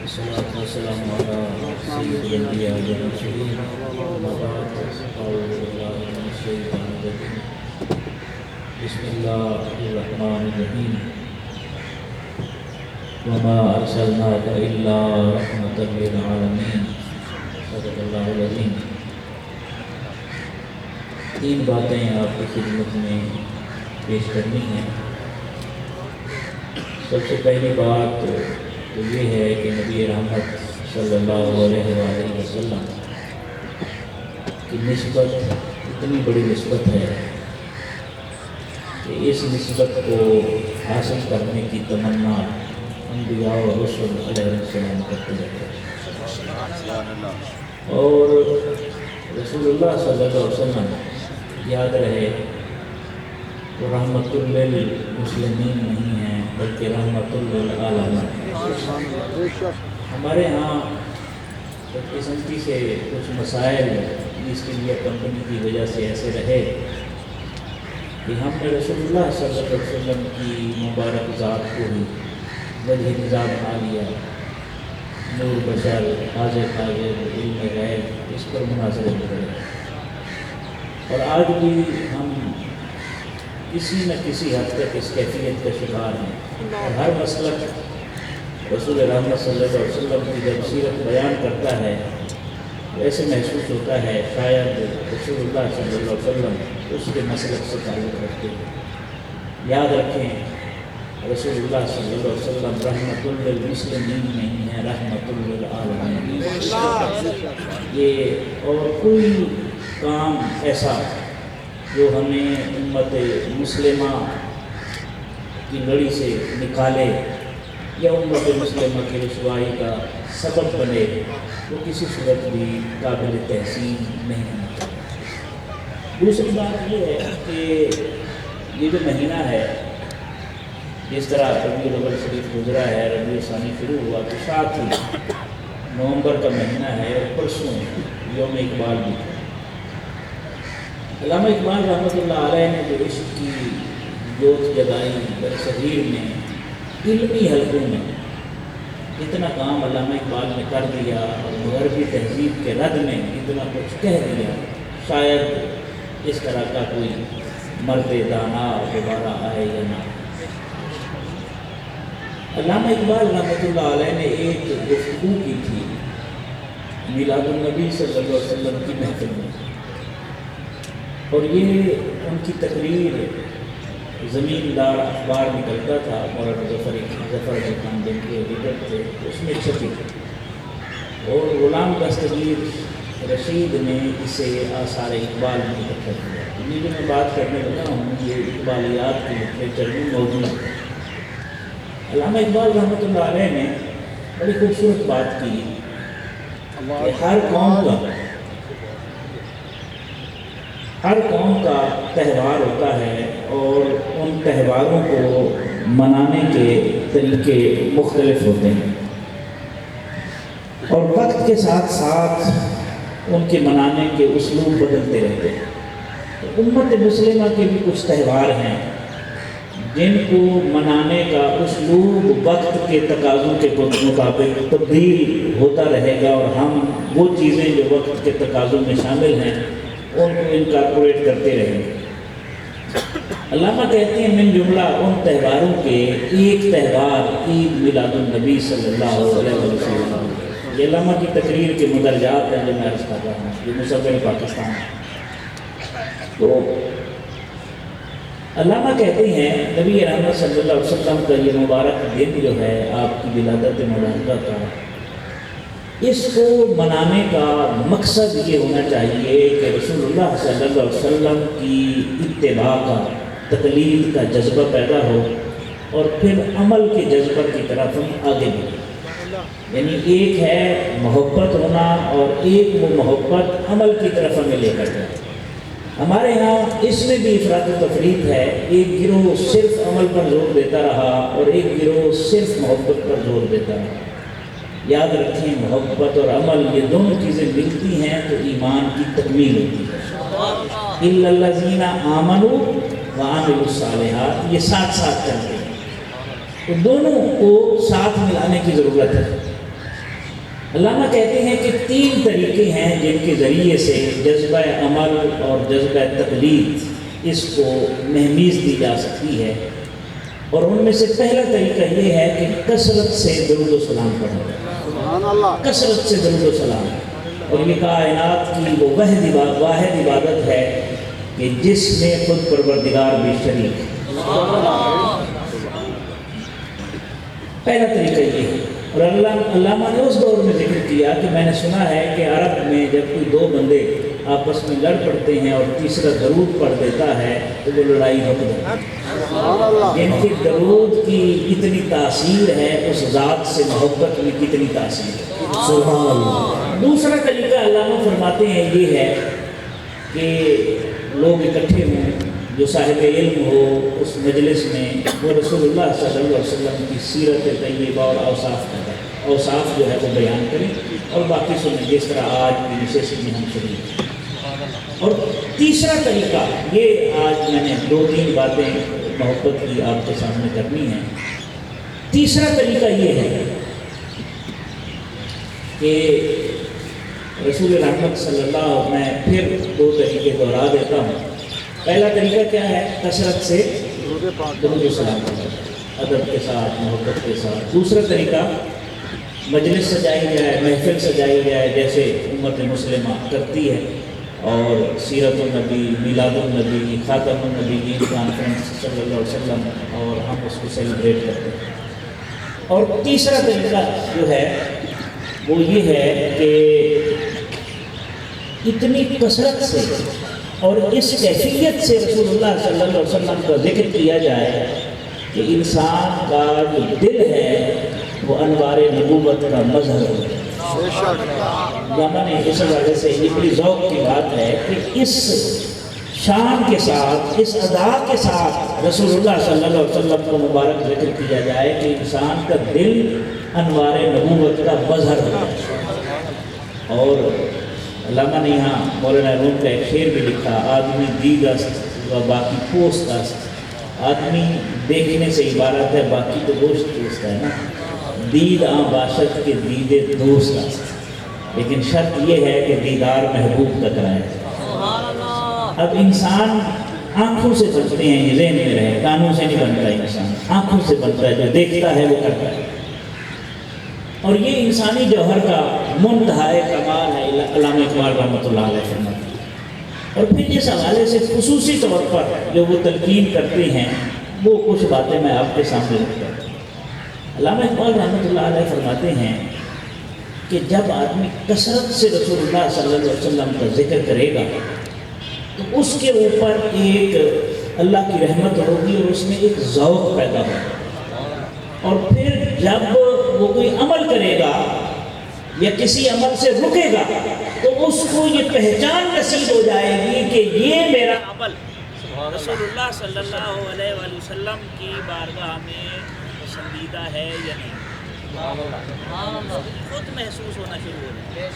والصلاة والسلام على سيد الأنبياء والمرسلين أما بعد أعوذ بالله من الشيطان الرجيم بسم الله الرحمن الرحيم وما أرسلناك إلا رحمة للعالمين صدق الله العظيم۔ تین باتیں آپ کی خدمت میں پیش کرنی ہیں۔ سب سے پہلی بات تو یہ ہے کہ نبی رحمت صلی اللہ علیہ وآلہ وسلم کی نسبت اتنی بڑی نسبت ہے کہ اس نسبت کو حاصل کرنے کی تمنا انبیاء و رسول علیہ السلام کرتے رہتے ہیں، اور رسول اللہ صلی اللہ علیہ وسلم یاد رہے وہ رحمت للمسلمین نہیں ہیں بلکہ رحمت للعالمین۔ ہمارے ہاں بدقسمتی سے کچھ مسائل جس کے لیے کمپنی کی وجہ سے ایسے رہے کہ ہم نے رسول اللہ صلی اللہ علیہ وسلم کی مبارک ذات کو ہی وجہ نظام بنا لیا، نور بشر، حاضر حاضر، علم غیب، اس پر مناظرے کرے، اور آج بھی ہم کسی نہ کسی حد تک اس کیفیت کا شکار ہیں، اور ہر مسلک رسول رحمت صلی اللہ علیہ وسلم کی جب سیرت بیان کرتا ہے تو ایسے محسوس ہوتا ہے شاید رسول اللہ صلی اللہ علیہ وسلم اس کے مسلک سے تعلق رکھتے ہیں۔ یاد رکھیں رسول اللہ صلی اللہ علیہ وسلم رحمت للمسلمین نہیں ہے، رحمت للعالمین۔ یہ اور کوئی کام ایسا جو ہمیں امت مسلمہ کی لڑی سے نکالے یا امت مسلمہ کی رسوائی کا سبب بنے وہ کسی صورت بھی قابل تحسین نہیں ہے۔ دوسری بات یہ ہے کہ یہ جو مہینہ ہے، جس طرح ربیع الاول شریف گزرا ہے، ربیع ثانی شروع ہوا، تو ساتھ ہی نومبر کا مہینہ ہے، اور پرسوں یوم اقبال بھی تھا۔ علامہ اقبال رحمۃ اللہ علیہ نے جو عشق کی جوت جگائی برصغیر میں، علمی حلقوں میں اتنا کام علامہ اقبال نے کر دیا، اور مغربی تہذیب کے رد میں اتنا کچھ کہہ دیا، شاید اس طرح کا کوئی مرد دانا دوبارہ آئے یا نہ۔ علامہ اقبال رحمۃ اللہ علیہ نے ایک گفتگو کی تھی میلاد النبی صلی اللہ علیہ وسلم کی محفل میں، اور یہ ان کی تقریر زمیندار اخبار نکلتا تھا، مولانا ظفر علی خان جن کے ایڈیٹر تھے، اس میں چھپی تھی، اور غلام دستگیر رشید نے اسے آثار اقبال میں اکٹھا کیا۔ یہ جو میں بات کرنے لگا ہوں یہ اقبالیات کی لٹریچر میں موجود ہے۔ علامہ اقبال رحمۃ اللہ علیہ نے بڑی خوبصورت بات کی کہ ہر قوم کا تہوار ہوتا ہے، اور ان تہواروں کو منانے کے طریقے مختلف ہوتے ہیں، اور وقت کے ساتھ ساتھ ان کے منانے کے اسلوب بدلتے رہتے ہیں۔ امت مسلمہ کے بھی کچھ تہوار ہیں جن کو منانے کا اسلوب وقت کے تقاضوں کے مطابق تبدیل ہوتا رہے گا، اور ہم وہ چیزیں جو وقت کے تقاضوں میں شامل ہیں ان کو انکارپوریٹ کرتے رہیں گے۔ علامہ کہتے ہیں من جملہ ان تہواروں کے ایک تہوار عید میلاد النبی صلی اللہ علیہ وسلم۔ یہ علامہ کی تقریر کے مدرجات ہیں جو میں عرض کر رہا ہوں، یہ مصور پاکستان ہے۔ تو علامہ کہتے ہیں نبی رحمت صلی اللہ علیہ وسلم کا یہ مبارک دن جو ہے آپ کی ولادت مبارکہ کا، اس کو منانے کا مقصد یہ ہونا چاہیے کہ رسول اللہ صلی اللہ علیہ وسلم کی اتباع کا، تقلید کا جذبہ پیدا ہو، اور پھر عمل کے جذبہ کی طرف ہم آگے بڑھیں۔ یعنی ایک ہے محبت ہونا، اور ایک وہ محبت عمل کی طرف ہمیں لے کر جائے۔ ہمارے ہاں اس میں بھی افراط و تفریط ہے، ایک گروہ صرف عمل پر زور دیتا رہا اور ایک گروہ صرف محبت پر زور دیتا رہا۔ یاد رکھیں محبت اور عمل یہ دونوں چیزیں ملتی ہیں تو ایمان کی تکمیل ہوتی ہے۔ اِلَّا الَّذِينَ آمَنُوا وَعَمِلُوا الصَّالِحَاتِ، یہ ساتھ ساتھ چلتے ہیں، تو دونوں کو ساتھ ملانے کی ضرورت ہے۔ علامہ کہتے ہیں کہ 3 طریقے ہیں جن کے ذریعے سے جذبہ عمل اور جذبہ تقلید اس کو مہمیز دی جا سکتی ہے، اور ان میں سے پہلا طریقہ یہ ہے کہ کثرت سے درود و سلام پڑھنا، کثرت سے درود و سلام۔ اور یہ کائنات کی وہ واحد عبادت ہے کہ جس میں خود پروردگار بھی شریک ہے۔ پہلا طریقہ یہ ہے، اور علامہ نے اس دور میں ذکر کیا کہ میں نے سنا ہے کہ عرب میں جب کوئی 2 بندے آپس میں لڑ پڑتے ہیں اور تیسرا درود پڑھ دیتا ہے تو وہ لڑائی رک جاتی ہے۔ ان کی درود کی اتنی تاثیر ہے، اس ذات سے محبت میں کتنی تاثیر ہے، سبحان اللہ۔ دوسرا طریقہ علامہ فرماتے ہیں یہ ہے کہ لوگ اکٹھے ہوں، جو صاحب علم ہو اس مجلس میں وہ رسول اللہ صلی اللہ علیہ وسلم کی سیرت طیبہ اور اوصاف جو ہے وہ بیان کریں اور باقی سنیں، جس طرح آج کی نشست میں ہم شریک ہیں۔ اور تیسرا طریقہ یہ، آج میں نے 2-3 باتیں محبت کی آپ کے سامنے کرنی ہیں۔ تیسرا طریقہ یہ ہے کہ رسول رحمت صلی اللہ علیہ وسلم، میں پھر 2 طریقے دہرا دیتا ہوں۔ پہلا طریقہ کیا ہے؟ کثرت سے درود و سلام ادب کے ساتھ، محبت کے ساتھ۔ دوسرا طریقہ مجلس سجائی جائے، محفل سجائی جائے جیسے امت مسلمہ کرتی ہے، اور سیرت النبی، میلاد النبی، خاتم النبی کانفرنس صلی اللہ علیہ وسلم، اور ہم اس کو سیلیبریٹ کرتے ہیں۔ اور تیسرا طریقہ جو ہے وہ یہ ہے کہ اتنی کثرت سے اور اس کیفیت سے رسول اللہ صلی اللہ علیہ وسلم کا ذکر کیا جائے کہ انسان کا جو دل ہے وہ انوار نبوت کا مظہر ہو۔ علامہ نے اس حوالے سے یہ بڑی ذوق کی بات ہے کہ اس شان کے ساتھ، اس ادا کے ساتھ رسول اللہ صلی اللہ علیہ وسلم کو مبارک ذکر کیا جائے کہ انسان کا دل انوار نبوت کا مظہر ہو۔ اور علامہ نے یہاں مولانا روم کا ایک شعر بھی لکھا، آدمی دید است و باقی پوست است۔ آدمی دیکھنے سے عبارت ہے، باقی تو گوشت پوست ہے نا۔ دید آن باشد کے دید دوست است، لیکن شرط یہ ہے کہ دیدار محبوب کا کرائے۔ اب انسان آنکھوں سے بنتے ہیں، یہ ذہن میں رہے، کانوں سے نہیں بنتا انسان، آنکھوں سے بنتا ہے، جو دیکھتا ہے وہ کرتا ہے۔ اور یہ انسانی جوہر کا منتہائے کمال ہے، علامہ اقبال رحمۃ اللہ علیہ فرماتے ہیں۔ اور پھر اس حوالے سے خصوصی طور پر جو وہ تلقین کرتے ہیں وہ کچھ باتیں میں آپ کے سامنے رکھتا ہوں۔ علامہ اقبال رحمۃ اللہ علیہ فرماتے ہیں کہ جب آدمی کثرت سے رسول اللہ صلی اللہ علیہ وسلم کا ذکر کرے گا تو اس کے اوپر ایک اللہ کی رحمت ہوگی اور اس میں ایک ذوق پیدا ہوگا، اور پھر جب وہ کوئی عمل کرے گا یا کسی عمل سے رکے گا تو اس کو یہ پہچان نصیب ہو جائے گی کہ یہ میرا عمل رسول اللہ صلی اللہ علیہ وآلہ وسلم کی بارگاہ میں پسندیدہ ہے یا نہیں۔ خود محسوس ہونا شروع ہو جائے۔